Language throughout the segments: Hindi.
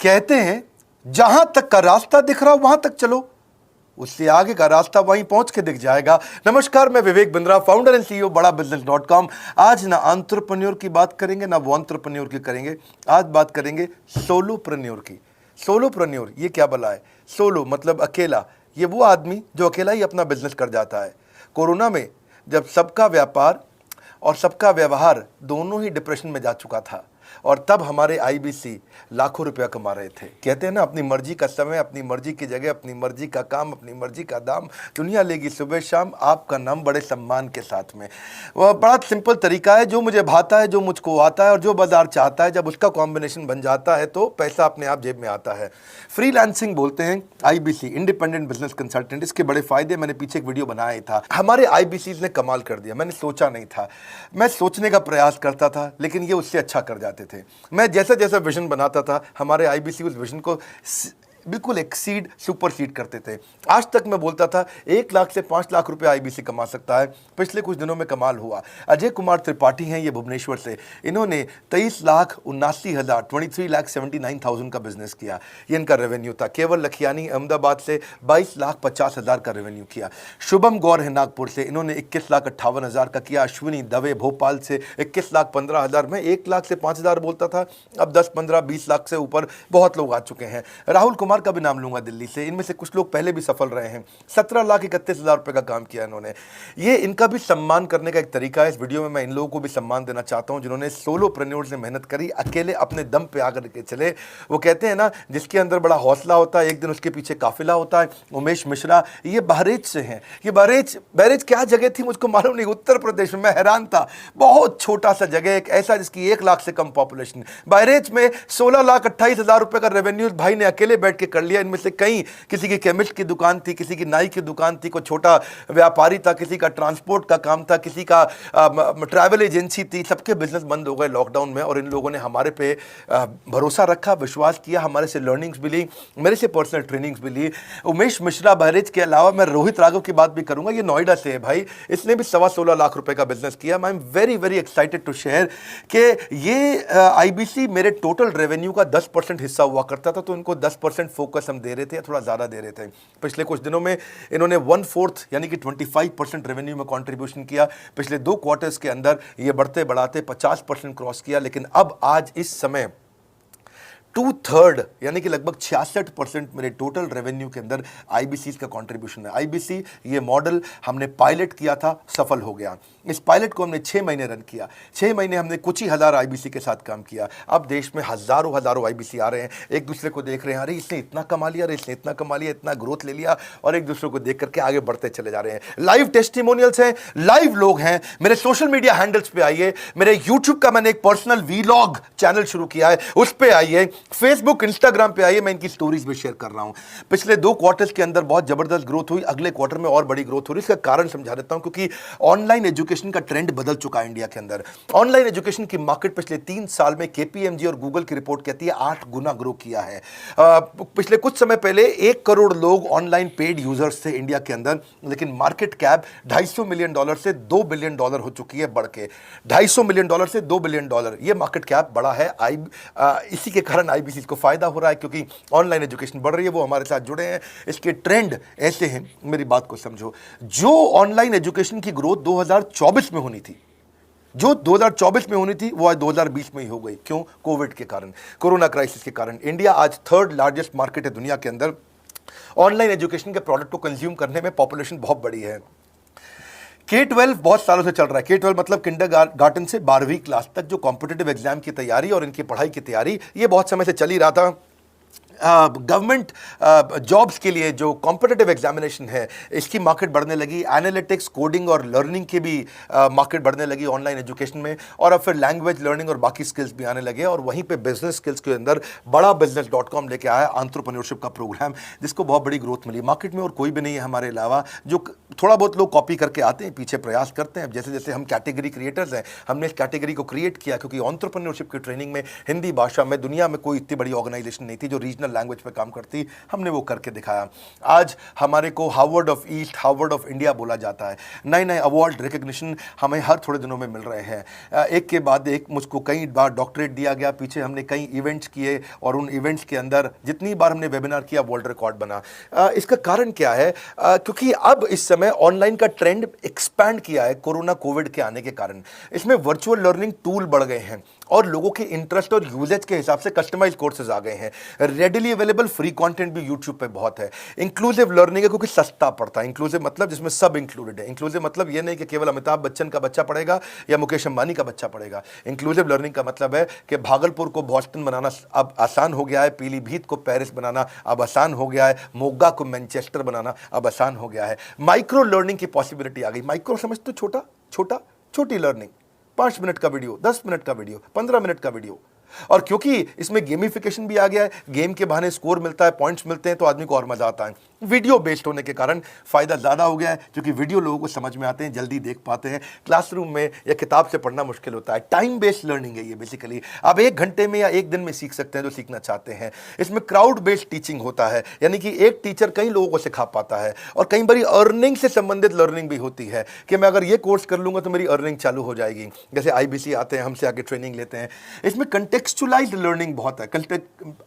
कहते हैं जहां तक का रास्ता दिख रहा हो वहां तक चलो, उससे आगे का रास्ता वहीं पहुंच के दिख जाएगा। नमस्कार, मैं Vivek Bindra, founder and CEO बड़ा बिजनेस.com। आज ना एंटरप्रेन्योर की बात करेंगे ना वो एंटरप्रेन्योर की करेंगे, आज बात करेंगे सोलोप्रेन्योर की। सोलोप्रेन्योर ये क्या भला है? सोलो मतलब अकेला, ये वो आदमी जो अकेला ही अपना बिजनेस कर जाता है। कोरोना में जब सबका व्यापार और सबका व्यवहार दोनों ही डिप्रेशन में जा चुका था, और तब हमारे आईबीसी लाखों रुपया कमा रहे थे। कहते हैं ना, अपनी मर्जी का समय, अपनी मर्जी की जगह, अपनी मर्जी का काम, अपनी मर्जी का दाम, दुनिया लेगी सुबह शाम आपका नाम बड़े सम्मान के साथ में। वह बड़ा सिंपल तरीका है, जो मुझे भाता है, जो मुझको आता है और जो बाजार चाहता है, जब उसका कॉम्बिनेशन बन जाता है तो पैसा अपने आप जेब में आता है। फ्रीलांसिंग बोलते हैं आईबीसी, इंडिपेंडेंट बिजनेस कंसल्टेंट। इसके बड़े फायदे मैंने पीछे एक वीडियो बनाया ही था। हमारे आईबीसी ने कमाल कर दिया, मैंने सोचा नहीं था। मैं सोचने का प्रयास करता था लेकिन ये उससे अच्छा कर जाते थे। मैं जैसा जैसा विजन बनाता था, हमारे आईबीसी उस विजन को बिल्कुल एक्सीड, सुपरसीड करते थे। आज तक मैं बोलता था 1 लाख से 5 लाख रुपए आईबीसी कमा सकता है। पिछले कुछ दिनों में कमाल हुआ। अजय कुमार त्रिपाठी हैं ये भुवनेश्वर से, इन्होंने 23,79,000 23,79,000 का बिजनेस किया। ये इनका रेवेन्यू था। केवल लखियानी अहमदाबाद से 22,50,000 का रेवेन्यू किया। शुभम गौर है नागपुर से, इन्होंने 21,58,000 का किया। अश्विनी दवे भोपाल से 21,15,000। मैं 1 लाख से 5,000 बोलता था, अब 10, 15, 20 लाख से ऊपर बहुत लोग आ चुके हैं। राहुल कुमार का भी नाम लूंगा दिल्ली से, इनमें से कुछ लोग पहले भी सफल रहे हैं। 17,31,000 रुपए का काम किया इन्होंने। ये इनका भी सम्मान करने का एक तरीका है। इस वीडियो में मैं इन लोगों को भी सम्मान देना चाहता हूं जिन्होंने सोलोप्रेन्योर से मेहनत करी, अकेले अपने दम पे आकर के चले। वो कहते हैं ना, जिसके अंदर बड़ा हौसला होता है एक दिन उसके पीछे काफिला होता है। उमेश मिश्रा ये बहरेच से हैं। ये बहरेच क्या जगह थी मुझको मालूम नहीं, उत्तर प्रदेश में। मैं हैरान था, बहुत छोटा सा जगह, एक ऐसा जिसकी 1 लाख से कम पॉपुलेशन। बहरेच में 16,28,000 रुपए का रेवेन्यू भाई ने अकेले बैठ के कर लिया। इनमें से कई, किसी की केमिस्ट की दुकान थी, किसी की नाई की दुकान थी, कोई छोटा व्यापारी था, किसी का ट्रांसपोर्ट का काम था, किसी का ट्रैवल एजेंसी थी। सबके बिजनेस बंद हो गए लॉकडाउन में, और इन लोगों ने हमारे पे भरोसा रखा, विश्वास किया, हमारे से लर्निंग्स भी ली, मेरे से पर्सनल ट्रेनिंग्स भी ली। उमेश मिश्रा बहरेच के अलावा मैं रोहित राघव की बात भी करूंगा, ये नोएडा से है भाई, इसने भी 16.25 लाख रुपए का बिजनेस किया। I am very very excited to share कि ये आईबीसी मेरे टोटल रेवेन्यू का 10% हिस्सा हुआ करता था, तो इनको 10% फोकस हम दे रहे थे, थोड़ा ज़्यादा दे रहे थे। पिछले कुछ दिनों में इन्होंने 1/4 यानी कि 25% रेवेन्यू में कंट्रीब्यूशन किया। पिछले 2 क्वार्टर्स के अंदर ये बढ़ते बढ़ाते 50% क्रॉस किया। लेकिन अब आज इस समय 2/3 यानी कि लगभग 66% मेरे टोटल रेवेन्यू के अंदर आईबीसी का कंट्रीब्यूशन है। आईबीसी ये मॉडल हमने पायलट किया था, सफल हो गया। इस पायलट को हमने 6 महीने रन किया। 6 महीने हमने कुछ ही हज़ार आईबीसी के साथ काम किया। अब देश में हज़ारों आईबीसी आ रहे हैं, एक दूसरे को देख रहे हैं, अरे इसने इतना कमा लिया, अरे इसने इतना कमा लिया, इतना ग्रोथ ले लिया, और एक दूसरे को देख करके आगे बढ़ते चले जा रहे हैं। लाइव टेस्टिमोनियल्स हैं, लाइव लोग हैं। मेरे सोशल मीडिया हैंडल्स पे आइए, मेरे यूट्यूब का मैंने एक पर्सनल वीलॉग चैनल शुरू किया है, उस पर आइए, फेसबुक इंस्टाग्राम पे आइए, मैं इनकी स्टोरीज भी शेयर कर रहा हूं। पिछले 2 क्वार्टर्स के अंदर बहुत जबरदस्त ग्रोथ हुई, अगले क्वार्टर में और बड़ी ग्रोथ हो रही है। इसका कारण समझा देता हूं, क्योंकि ऑनलाइन एजुकेशन का ट्रेंड बदल चुका है इंडिया के अंदर। ऑनलाइन एजुकेशन की मार्केट पिछले 3 साल में केपीएमजी और गूगल की रिपोर्ट कहती है 8 गुना ग्रो किया है। पिछले कुछ समय पहले 1 करोड़ लोग ऑनलाइन पेड यूजर्स थे इंडिया के अंदर, लेकिन मार्केट कैप $250 मिलियन से $2 बिलियन हो चुकी है, बढ़ के $250 मिलियन से $2 बिलियन। ये मार्केट कैप बड़ा है। इसी के कारण आईबीसी को फायदा हो रहा है, क्योंकि ऑनलाइन एजुकेशन बढ़ रही है, वो हमारे साथ जुड़े हैं। इसके ट्रेंड ऐसे हैं, मेरी बात को समझो। जो ऑनलाइन एजुकेशन की ग्रोथ 2024 में होनी थी, जो 2024 में होनी थी, वो आज 2020 में ही हो गई। क्यों? कोविड के कारण, कोरोना क्राइसिस के कारण। इंडिया आज 3rd लार्जेस्ट मार्केट है दुनिया के अंदर। ऑनलाइन एजुकेशन के प्रोडक्ट को कंज्यूम करने में पॉपुलेशन बहुत बड़ी है। K-12 बहुत सालों से चल रहा है। K-12 मतलब किंडरगार्टन से 12वीं क्लास तक जो कॉम्पिटिटिव एग्जाम की तैयारी और इनकी पढ़ाई की तैयारी, ये बहुत समय से चल ही रहा था। गवर्नमेंट जॉब्स के लिए जो कॉम्पिटिटिव एग्जामिनेशन है, इसकी मार्केट बढ़ने लगी। एनालिटिक्स, कोडिंग और लर्निंग की भी मार्केट बढ़ने लगी ऑनलाइन एजुकेशन में। और अब फिर लैंग्वेज लर्निंग और बाकी स्किल्स भी आने लगे। और वहीं पे बिजनेस स्किल्स के अंदर बड़ा बिजनेस.com लेके आया एंटरप्रेन्योरशिप का प्रोग्राम, जिसको बहुत बड़ी ग्रोथ मिली मार्केट में। और कोई भी नहीं है हमारे अलावा, जो थोड़ा बहुत लोग कॉपी करके आते हैं, पीछे प्रयास करते हैं। जैसे जैसे हम कैटेगरी क्रिएटर्स हैं, हमने इस कैटेगरी को क्रिएट किया, क्योंकि एंटरप्रेन्योरशिप की ट्रेनिंग में हिंदी भाषा में दुनिया में कोई इतनी बड़ी ऑर्गेनाइजेशन नहीं थी जो रीजनल नेचुरल लैंग्वेज पे काम करती, हमने वो करके दिखाया। आज हमारे को Harvard of east, Harvard of India बोला जाता है। नए नए अवार्ड रिकग्निशन हमें हर थोड़े दिनों में मिल रहे हैं। एक के बाद एक मुझको कई बार डॉक्टरेट दिया गया। पीछे हमने कई इवेंट्स किए और उन इवेंट्स के अंदर जितनी बार हमने वेबिनार किया वर्ल्ड रिकॉर्ड बना। इसका कारण क्या है? क्योंकि अब इस समय ऑनलाइन का ट्रेंड एक्सपैंड किया है कोरोना कोविड के आने के कारण। इसमें वर्चुअल लर्निंग टूल बढ़ गए हैं और लोगों के इंटरेस्ट और यूजेज के हिसाब से कस्टमाइज कोर्सेज आ गए हैं। रेडिली अवेलेबल फ्री कंटेंट भी यूट्यूब पे बहुत है। इंक्लूसिव लर्निंग है क्योंकि सस्ता पड़ता है। इंक्लूसिव मतलब जिसमें सब इंक्लूडेड है। इंक्लूसिव मतलब ये नहीं कि केवल अमिताभ बच्चन का बच्चा पढ़ेगा या मुकेश अंबानी का बच्चा पढ़ेगा। इंक्लूसिव लर्निंग का मतलब है कि भागलपुर को बॉस्टन बनाना अब आसान हो गया है, पीलीभीत को पेरिस बनाना अब आसान हो गया है, मोगा को मैनचेस्टर बनाना अब आसान हो गया है। माइक्रो लर्निंग की पॉसिबिलिटी आ गई। माइक्रो समझ तो छोटा छोटा, छोटी लर्निंग, 5 मिनट का वीडियो, 10 मिनट का वीडियो, 15 मिनट का वीडियो। और क्योंकि इसमें गेमिफिकेशन भी आ गया है, गेम के बहाने स्कोर मिलता है, पॉइंट्स मिलते हैं, तो आदमी को और मजा आता है। वीडियो बेस्ड होने के कारण फायदा ज्यादा हो गया है, क्योंकि वीडियो लोगों को समझ में आते हैं, जल्दी देख पाते हैं। क्लासरूम में या किताब से पढ़ना मुश्किल होता है। टाइम बेस्ड लर्निंग है ये बेसिकली। आप 1 घंटे में या 1 दिन में सीख सकते हैं जो सीखना चाहते हैं। इसमें क्राउड बेस्ड टीचिंग होता है, यानी कि एक टीचर कई लोगों को सिखा पाता है। और कई बार अर्निंग से संबंधित लर्निंग भी होती है कि मैं अगर ये कोर्स कर लूंगा तो मेरी अर्निंग चालू हो जाएगी। जैसे IBC आते हैं, हमसे आगे ट्रेनिंग लेते हैं। इसमें कंटेक्चुअलाइज्ड लर्निंग बहुत है।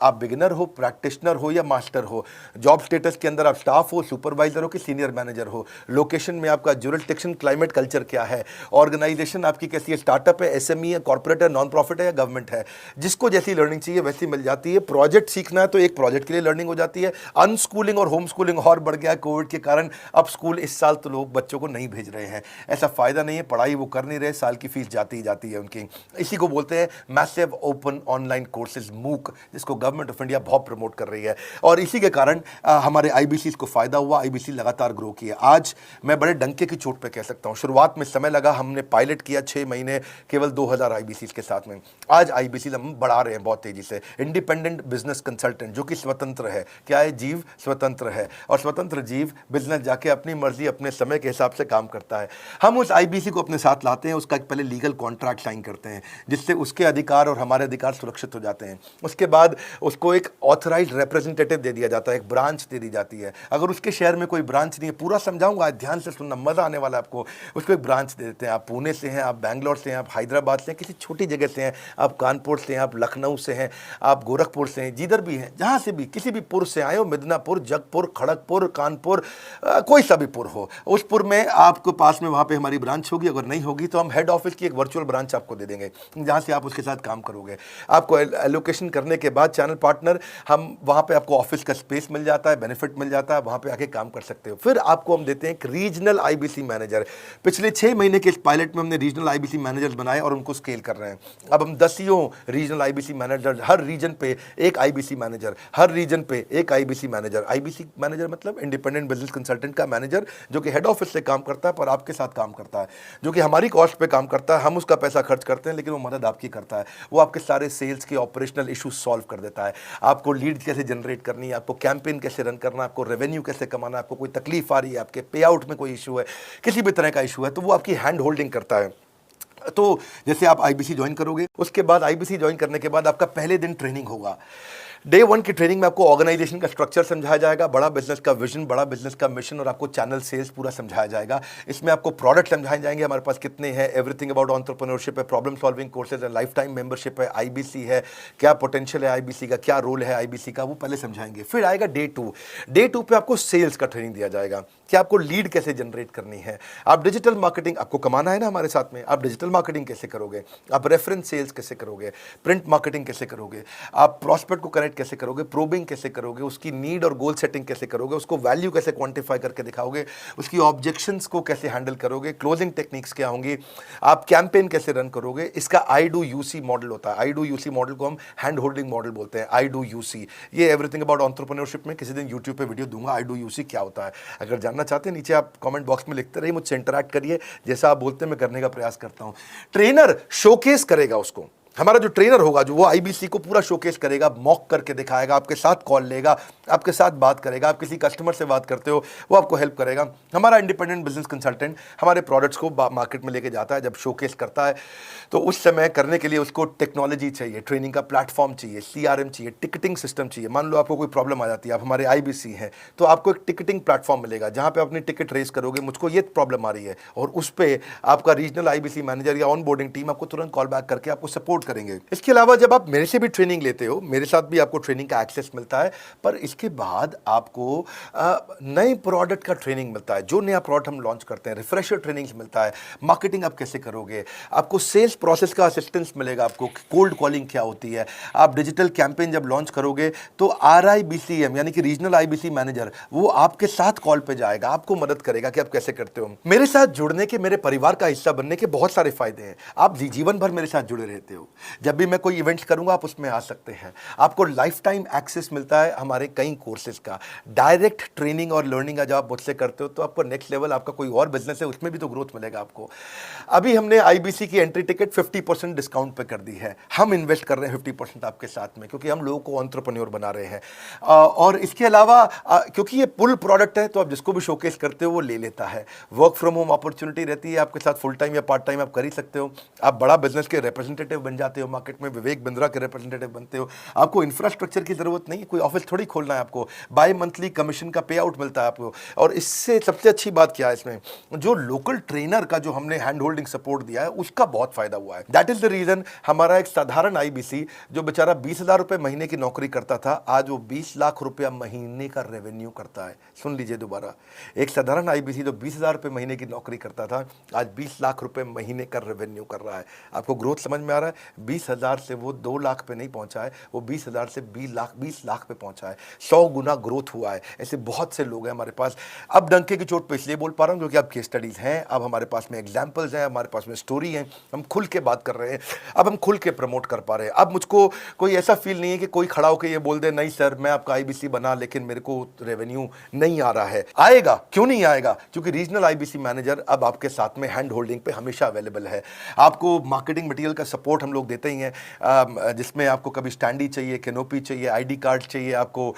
आप बिगिनर हो, प्रैक्टिशनर हो या मास्टर हो, जॉब स्टेटस के अंदर आप स्टाफ हो, सुपरवाइजर हो कि सीनियर मैनेजर हो, लोकेशन में आपका जुरिस्डिक्शन, क्लाइमेट, कल्चर क्या है, ऑर्गेनाइजेशन आपकी कैसी है, स्टार्टअप है, SME है, कॉर्पोरेट है, नॉन प्रॉफिट है या गवर्नमेंट है। जिसको जैसी लर्निंग चाहिए वैसी मिल जाती है। प्रोजेक्ट सीखना है तो एक प्रोजेक्ट के लिए लर्निंग हो जाती है। अनस्कूलिंग और होम स्कूलिंग और बढ़ गया है कोविड के कारण। अब स्कूल इस साल तो लोग बच्चों को नहीं भेज रहे हैं। ऐसा फायदा नहीं है, पढ़ाई वो कर नहीं रहे, साल की फीस जाती ही जाती है उनकी। इसी को बोलते हैं massive open online courses, MOOC, जिसको गवर्नमेंट ऑफ इंडिया बहुत प्रमोट कर रही है। और इसी के कारण हमारे IBC को फायदा हुआ। IBC लगातार ग्रो किया। आज मैं बड़े डंके की चोट पे कह सकता हूं, शुरुआत में समय लगा, हमने पायलट किया 6 महीने केवल 2000 IBC के साथ में। आज IBC हम बढ़ा रहे हैं बहुत तेजी से। इंडिपेंडेंट बिजनेस कंसल्टेंट, जो कि स्वतंत्र है। क्या है? जीव स्वतंत्र है। और स्वतंत्र जीव बिजनेस जाके अपनी मर्जी, अपने समय के हिसाब से काम करता है। हम उस IBC को अपने साथ लाते हैं, उसका पहले लीगल कॉन्ट्रैक्ट साइन करते हैं, जिससे उसके अधिकार और हमारे अधिकार सुरक्षित हो जाते हैं। उसके बाद उसको एक ऑथराइज्ड रिप्रेजेंटेटिव दे दिया जाता है, एक ब्रांच दे दी जाती है। अगर उसके शहर में कोई ब्रांच नहीं है, पूरा समझाऊंगा, ध्यान से सुनना, मजा आने वाला है आपको। उसको एक ब्रांच दे देते हैं। आप पुणे से हैं, आप बैंगलोर से हैं, आप हैदराबाद से हैं, किसी छोटी जगह से हैं, आप कानपुर से हैं, आप लखनऊ से हैं, आप गोरखपुर से हैं, जिधर भी हैं, जहां से भी, किसी भी पुर से आए हो, मिदनापुर, जगपुर, खड़गपुर, कानपुर, कोई सा भी पुर हो, उस पुर में आपको पास में वहां पे हमारी ब्रांच होगी। अगर नहीं होगी तो हम हेड ऑफिस की एक वर्चुअल ब्रांच आपको दे देंगे, जहां से आप उसके साथ काम करोगे। आपको एलोकेशन करने के बाद चैनल पार्टनर, हम वहां पे आपको ऑफिस का स्पेस मिल जाता है, बेनिफिट मिल जाता है, वहां पे आके काम कर सकते हो। फिर आपको हम देते हैं एक रीजनल IBC मैनेजर। पिछले 6 महीने के इस पायलट में हमने रीजनल IBC मैनेजर्स बनाए और उनको स्केल कर रहे हैं। अब हम 10 रीजनल IBC मैनेजर, हर रीजन पे एक IBC मैनेजर, हर रीजन पे एक IBC मैनेजर। IBC मैनेजर मतलब इंडिपेंडेंट बिजनेस कंसल्टेंट का मैनेजर, जो कि हेड ऑफिस से काम करता है पर आपके साथ काम करता है, जो कि हमारी कॉस्ट पे काम करता है। हम उसका पैसा खर्च करते हैं, लेकिन वो मदद आपकी करता है। वो आपके सारे सेल्स के ऑपरेशनल इशू सॉल्व कर देता है। आपको लीड कैसे जनरेट करनी है, आपको कैंपेन कैसे रन करना है, आपको रेवेन्यू कैसे कमाना है, आपको कोई तकलीफ आ रही है, आपके पे आउट में कोई इशू है, किसी भी तरह का इशू है, तो वो आपकी हैंड होल्डिंग करता है। तो जैसे आप IBC ज्वाइन करोगे, उसके बाद IBC ज्वाइन करने के बाद आपका पहले दिन ट्रेनिंग होगा। डे 1 की ट्रेनिंग में आपको ऑर्गेनाइजेशन का स्ट्रक्चर समझाया जाएगा, बड़ा बिजनेस का विजन, बड़ा बिजनेस का मिशन, और आपको चैनल सेल्स पूरा समझाया जाएगा। इसमें आपको प्रोडक्ट समझाए जाएंगे, हमारे पास कितने हैं, एवरीथिंग अबाउट एंटरप्रेन्योरशिप है, प्रॉब्लम सॉल्विंग कोर्सेज है, लाइफ टाइम मेंबरशिप है, IBC है, क्या पोटेंशियल है IBC का, क्या रोल है IBC का, वो पहले समझाएंगे। फिर आएगा डे 2। डे 2 पे आपको सेल्स का ट्रेनिंग दिया जाएगा कि आपको लीड कैसे जनरेट करनी है। आप डिजिटल मार्केटिंग, आपको कमाना है ना हमारे साथ में, आप डिजिटल मार्केटिंग कैसे करोगे, आप रेफरेंस सेल्स कैसे करोगे, प्रिंट मार्केटिंग कैसे करोगे, आप प्रॉस्पेक्ट को कनेक्ट कैसे करोगे, प्रोबिंग कैसे करोगे, उसकी नीड और गोल सेटिंग कैसे करोगे, उसको वैल्यू कैसे क्वांटिफाई करके दिखाओगे, उसकी ऑब्जेक्शंस को कैसे हैंडल करोगे, क्लोजिंग टेक्निक्स क्या होंगी, आप कैंपेन कैसे रन करोगे। इसका I do UC मॉडल होता है। I do UC मॉडल को हम हैंड होल्डिंग मॉडल बोलते हैं। I do UC, ये एवरीथिंग अबाउट एंटरप्रेन्योरशिप में किसी दिन यूट्यूब पे वीडियो दूंगा, I do UC क्या होता है। अगर जानना चाहते हैं, नीचे आप कमेंट बॉक्स में लिखते रहिए, मुझसे इंटरैक्ट करिए, जैसा आप बोलते हैं मैं करने का प्रयास करता हूं। ट्रेनर शोकेस करेगा उसको हमारा जो ट्रेनर होगा जो वो आईबीसी को पूरा शोकेस करेगा, मॉक करके दिखाएगा, आपके साथ कॉल लेगा, आपके साथ बात करेगा, आप किसी कस्टमर से बात करते हो वो आपको हेल्प करेगा। हमारा इंडिपेंडेंट बिजनेस कंसल्टेंट हमारे प्रोडक्ट्स को मार्केट में लेके जाता है, जब शोकेस करता है तो उस समय करने के लिए उसको टेक्नोलॉजी चाहिए, ट्रेनिंग का प्लेटफॉर्म चाहिए, सीआरएम चाहिए, टिकटिंग सिस्टम चाहिए। मान लो आपको कोई प्रॉब्लम आ जाती है, आप हमारे आईबीसी हैं, तो आपको एक टिकटिंग प्लेटफॉर्म मिलेगा जहां पे अपनी टिकट रेस करोगे, मुझको ये प्रॉब्लम आ रही है, और उस पर आपका रीजनल आईबीसी मैनेजर या ऑन बोर्डिंग टीम आपको तुरंत कॉल बैक करके आपको सपोर्ट करेंगे। इसके अलावा जब आप मेरे से भी ट्रेनिंग लेते हो, मेरे साथ भी आपको ट्रेनिंग का एक्सेस मिलता है, पर इसके बाद आपको नए प्रोडक्ट का ट्रेनिंग मिलता है। जो नया प्रोडक्ट हम लॉन्च करते हैं, रिफ्रेशर ट्रेनिंग मिलता है, मार्केटिंग आप कैसे करोगे, आपको सेल्स प्रोसेस का असिस्टेंस मिलेगा, आपको कोल्ड कॉलिंग क्या होती है, आप डिजिटल कैंपेन जब लॉन्च करोगे तो आरआईबीसीएम यानी कि रीजनल आईबीसी मैनेजर वो आपके साथ कॉल पे जाएगा, आपको मदद करेगा कि आप कैसे करते हो। मेरे साथ जुड़ने के, मेरे परिवार का हिस्सा बनने के बहुत सारे फायदे हैं। आप जीवन भर मेरे साथ जुड़े रहते हो, जब भी मैं कोई इवेंट्स करूंगा आप उसमें आ सकते हैं, आपको लाइफ टाइम एक्सेस मिलता है हमारे कई कोर्सेज का, डायरेक्ट ट्रेनिंग और लर्निंग जब आप मुझसे करते हो तो आपको नेक्स्ट लेवल, आपका कोई और बिजनेस है उसमें भी तो ग्रोथ मिलेगा आपको। अभी हमने आईबीसी की एंट्री टिकट 50% डिस्काउंट पे कर दी है, हम इन्वेस्ट कर रहे हैं 50% आपके साथ में, क्योंकि हम लोगों को एंटरप्रेन्योर बना रहे हैं। और इसके अलावा क्योंकि ये पुल प्रोडक्ट है तो आप जिसको भी शोकेस करते हो वो ले लेता है। वर्क फ्रॉम होम अपॉर्चुनिटी रहती है आपके साथ, फुल टाइम या पार्ट टाइम आप कर ही सकते हो। आप बड़ा बिजनेस के रिप्रेजेंटेटिव बन जाते हो, मार्केट में विवेक बिंद्रा के रिप्रेजेंटेटिव बनते हो। आपको इंफ्रास्ट्रक्चर की जरूरत नहीं है, कोई ऑफिस थोड़ी खोलना है आपको, बाय मंथली कमीशन का पे आउट मिलता है आपको। और इससे सबसे अच्छी बात क्या है, इसमें जो लोकल ट्रेनर का जो हमने हैंड होल्डिंग सपोर्ट दिया है उसका बहुत फायदा हुआ है। दैट इज द रीजन हमारा एक साधारण आईबीसी जो बेचारा 20,000 रुपए महीने की नौकरी करता था, आज वो 20 लाख रुपया महीने का रेवेन्यू करता है। सुन लीजिए दोबारा, एक साधारण आईबीसी जो 20,000 रुपए महीने की नौकरी करता था, आज 20 लाख रुपए महीने का रेवेन्यू कर रहा है। आपको ग्रोथ समझ में आ रहा है? 20,000 से वो 2 लाख पे नहीं पहुंचा है, वो 20,000 से 20 लाख पे पहुंचा है। 100 गुना ग्रोथ हुआ है। ऐसे बहुत से लोग हैं हमारे पास। अब डंके की चोट पे इसलिए बोल पा रहा हूं क्योंकि अब केस स्टडीज हैं, अब हमारे पास में एग्जाम्पल्स हैं, हमारे पास में स्टोरी है, हम खुल के बात कर रहे हैं, अब हम खुल के प्रमोट कर पा रहे हैं। अब मुझको कोई ऐसा फील नहीं है कि कोई खड़ा होकर ये बोल दे नहीं सर मैं आपका आईबीसी बना लेकिन मेरे को रेवेन्यू नहीं आ रहा है। आएगा, क्यों नहीं आएगा? क्योंकि रीजनल आईबीसी मैनेजर अब आपके साथ में हैंड होल्डिंग पे हमेशा अवेलेबल है। आपको मार्केटिंग मटेरियल का सपोर्ट हम लोग देते ही हैं, जिसमें आपको कभी स्टैंडी चाहिए, कैनोपी चाहिए, आईडी कार्ड चाहिए, आपको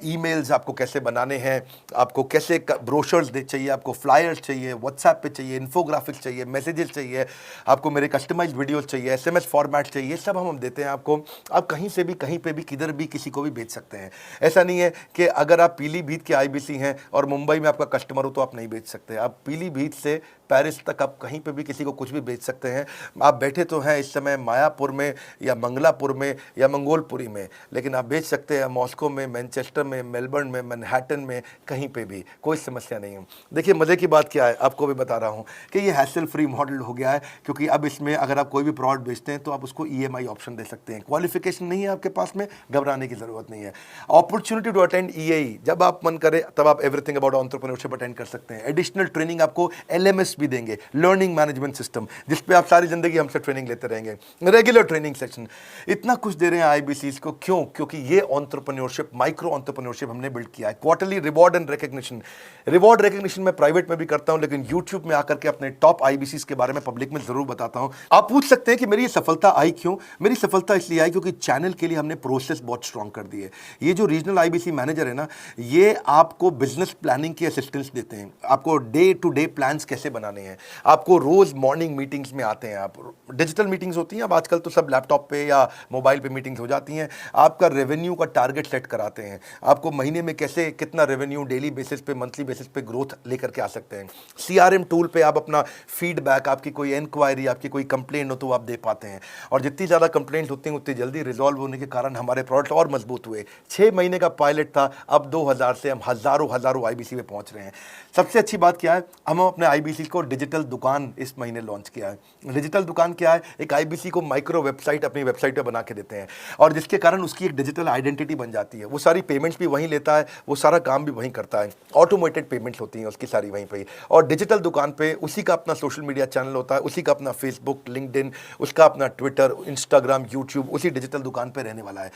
ईमेल्स आपको कैसे बनाने हैं, आपको कैसे ब्रोशर्स चाहिए, आपको फ्लायर्स चाहिए, व्हाट्सएप पे चाहिए, इन्फोग्राफिक्स चाहिए, मैसेजेस चाहिए, आपको मेरे कस्टमाइज्ड वीडियोस चाहिए, एसएमएस फॉर्मेट चाहिए, सब हम देते हैं आपको। आप कहीं से भी, कहीं पे भी, किधर भी, किसी को भी बेच सकते हैं। ऐसा नहीं है कि अगर आप पीलीभीत के आईबीसी हैं और मुंबई में आपका कस्टमर हो तो आप नहीं बेच सकते। आप पीलीभीत से पेरिस तक आप कहीं पे भी किसी को कुछ भी बेच सकते हैं। आप बैठे तो हैं इस समय मायापुर में या मंगलापुर में या मंगोलपुरी में, लेकिन आप बेच सकते हैं मॉस्को में, मैनचेस्टर में, मेलबर्न में, मैनहट्टन में, कहीं पे भी, कोई समस्या नहीं है। देखिए मज़े की बात क्या है, आपको भी बता रहा हूँ कि ये हैसल फ्री मॉडल हो गया है, क्योंकि अब इसमें अगर आप कोई भी प्रोडक्ट बेचते हैं तो आप उसको ईएमआई ऑप्शन दे सकते हैं। क्वालिफिकेशन नहीं है आपके पास में, घबराने की ज़रूरत नहीं है। अपॉर्चुनिटी टू अटेंड ईएई, जब आप मन करे तब आप एवरीथिंग अबाउट एंटरप्रेन्योरशिप अटेंड कर सकते हैं। एडिशनल ट्रेनिंग आपको एलएमएस भी देंगे, लर्निंग मैनेजमेंट सिस्टम, जिस पे आप सारी जिंदगी हमसे ट्रेनिंग लेते रहेंगे, रेगुलर ट्रेनिंग सेक्शन, इतना कुछ दे रहे हैं आईबीसीज को। क्यों? क्योंकि ये एंटरप्रेन्योरशिप, माइक्रो एंटरप्रेन्योरशिप हमने बिल्ड किया है। Quarterly reward and recognition, reward recognition मैं प्राइवेट में भी करता हूं, लेकिन यूट्यूब में आकर के अपने टॉप आईबीसीज के बारे में पब्लिक में जरूर बताता हूं। आप पूछ सकते हैं कि मेरी ये सफलता आई क्यों? मेरी सफलता इसलिए आई क्योंकि चैनल के लिए हमने प्रोसेस बहुत स्ट्रांग कर दी है। ये जो रीजनल आईबीसी मैनेजर है ना, ये आपको बिजनेस प्लानिंग की असिस्टेंस देते हैं, आपको डे टू डे प्लान्स कैसे बनाने हैं, आपको रोज मॉर्निंग मीटिंग्स में आते हैं। आप डिजिटल मीटिंग्स होती हैं, अब आजकल तो सब लैपटॉप पे या मोबाइल पे मीटिंग्स हो जाती हैं। आपका रेवेन्यू का टारगेट सेट कराते हैं, आपको महीने में कैसे कितना रेवेन्यू डेली बेसिस पे, मंथली बेसिस पे ग्रोथ लेकर के आ सकते हैं। सीआरएम टूल पे आप अपना फीडबैक, आपकी कोई इंक्वायरी, आपकी कोई कंप्लेंट हो तो आप दे पाते हैं, और जितनी ज़्यादा कंप्लेंट होती हैं उतनी जल्दी रिजॉल्व होने के कारण हमारे प्रोडक्ट और मजबूत हुए। 6 महीने का पायलट था, अब 2000 से हम हज़ारों आईबीसी में पहुंच रहे हैं। सबसे अच्छी बात क्या है, हम अपने आईबीसी को डिजिटल दुकान इस महीने लॉन्च किया है। डिजिटल दुकान क्या है? एक आईबीसी को माइक्रो वेबसाइट अपनी वेबसाइट पे बना के देते हैं, और जिसके कारण उसकी एक डिजिटल आइडेंटिटी बन जाती है। वो सारी पेमेंट्स भी वहीं लेता है, वो सारा काम भी वहीं करता है, ऑटोमेटेड पेमेंट्स होती हैं उसकी सारी वहीं पे। और डिजिटल दुकान पे उसी का अपना सोशल मीडिया चैनल होता है, उसी का अपना फेसबुक, लिंक्डइन, उसका अपना ट्विटर, इंस्टाग्राम, यूट्यूब उसी डिजिटल दुकान पे रहने वाला है।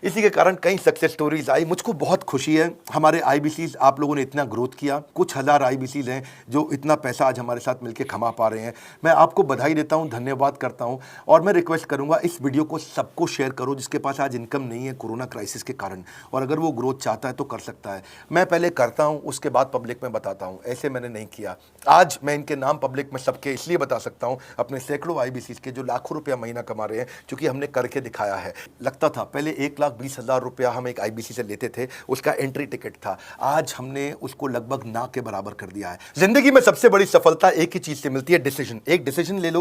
इसी के कारण कई सक्सेस स्टोरीज आई। मुझको बहुत खुशी है, हमारे आईबीसीज आप लोगों ने इतना ग्रोथ किया। कुछ हज़ार आईबीसीज हैं जो इतना पैसा आज हमारे हमारे साथ मिलकर खमा पा रहे हैं। मैं आपको बधाई देता हूं, धन्यवाद करता हूं और मैं रिक्वेस्ट करूंगा इस वीडियो को सबको शेयर करो जिसके पास आज इनकम नहीं है कोरोना क्राइसिस के कारण, और अगर वो ग्रोथ चाहता है तो कर सकता है। मैं पहले करता हूं, उसके बाद पब्लिक में बताता हूं, ऐसे मैंने नहीं किया। आज मैं इनके नाम पब्लिक में सबके इसलिए बता सकता हूं, अपने सैकड़ों IBCs के जो लाखों रुपया महीना कमा रहे हैं, क्योंकि हमने करके दिखाया है। लगता था पहले 1,20,000 रुपया हम एक IBC से लेते थे, उसका एंट्री टिकट था, आज हमने उसको लगभग ना के बराबर कर दिया है। जिंदगी में सबसे बड़ी सफलता एक ही चीज से मिलती है, डिसीजन। एक डिसीजन ले लो,